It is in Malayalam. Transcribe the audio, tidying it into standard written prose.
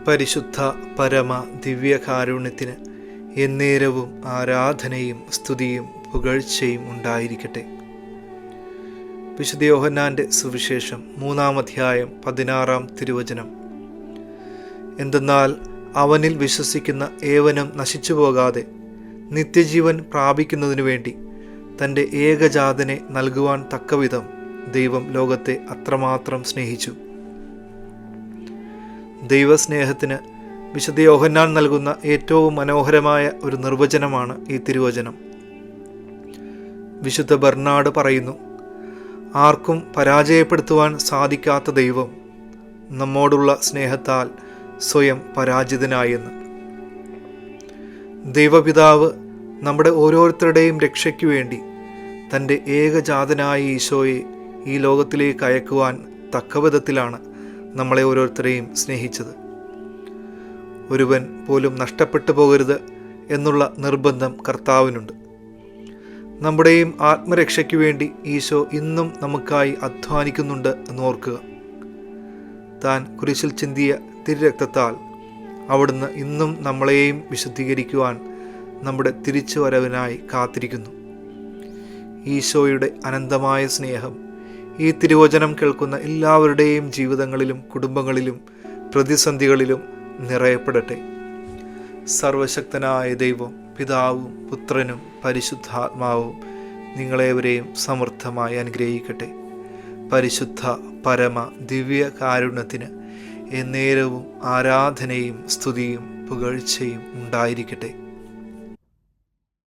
പരിശുദ്ധ പരമ ദിവ്യകാരുണ്യത്തിന് എന്നേരവും ആരാധനയും സ്തുതിയും പുകഴ്ചയും ഉണ്ടായിരിക്കട്ടെ. വിശുദ്ധ യോഹന്നാന്റെ സുവിശേഷം 3-ാം അധ്യായം 16-ാം തിരുവചനം. എന്തെന്നാൽ അവനിൽ വിശ്വസിക്കുന്ന ഏവനും നശിച്ചു പോകാതെ നിത്യജീവൻ പ്രാപിക്കുന്നതിനു വേണ്ടി തൻ്റെ ഏകജാതനെ നൽകുവാൻ തക്കവിധം ദൈവം ലോകത്തെ അത്രമാത്രം സ്നേഹിച്ചു. ദൈവസ്നേഹത്തിന് വിശുദ്ധ യോഹന്നാൻ നൽകുന്ന ഏറ്റവും മനോഹരമായ ഒരു നിർവചനമാണ് ഈ തിരുവചനം. വിശുദ്ധ ബർണാഡ് പറയുന്നു, ആർക്കും പരാജയപ്പെടുത്തുവാൻ സാധിക്കാത്ത ദൈവം നമ്മോടുള്ള സ്നേഹത്താൽ സ്വയം പരാജിതനായെന്ന്. ദൈവപിതാവ് നമ്മുടെ ഓരോരുത്തരുടെയും രക്ഷയ്ക്കു വേണ്ടി തൻ്റെ ഏകജാതനായ ഈശോയെ ഈ ലോകത്തിലേക്ക് അയക്കുവാൻ തക്കവിധത്തിലാണ് നമ്മളെ ഓരോരുത്തരെയും സ്നേഹിച്ചത്. ഒരുവൻ പോലും നഷ്ടപ്പെട്ടു പോകരുത് എന്നുള്ള നിർബന്ധം കർത്താവിനുണ്ട്. നമ്മുടെയും ആത്മരക്ഷയ്ക്കു വേണ്ടി ഈശോ ഇന്നും നമുക്കായി അധ്വാനിക്കുന്നുണ്ട് എന്നോർക്കുക. താൻ കുരിശിൽ ചിന്തിയ തിരുരക്തത്താൽ അവിടുന്ന് ഇന്നും നമ്മളെയും വിശുദ്ധീകരിക്കുവാൻ നമ്മുടെ തിരിച്ചുവരവിനായി കാത്തിരിക്കുന്നു. ഈശോയുടെ അനന്തമായ സ്നേഹം ഈ തിരുവചനം കേൾക്കുന്ന എല്ലാവരുടെയും ജീവിതങ്ങളിലും കുടുംബങ്ങളിലും പ്രതിസന്ധികളിലും നിറയപ്പെടട്ടെ. സർവശക്തനായ ദൈവം പിതാവും പുത്രനും പരിശുദ്ധാത്മാവും നിങ്ങളേവരെയും സമൃദ്ധമായി അനുഗ്രഹിക്കട്ടെ. പരിശുദ്ധ പരമ ദിവ്യ കാരുണ്യത്തിന് എന്നേരവും ആരാധനയും സ്തുതിയും പുകഴ്ചയും ഉണ്ടായിരിക്കട്ടെ.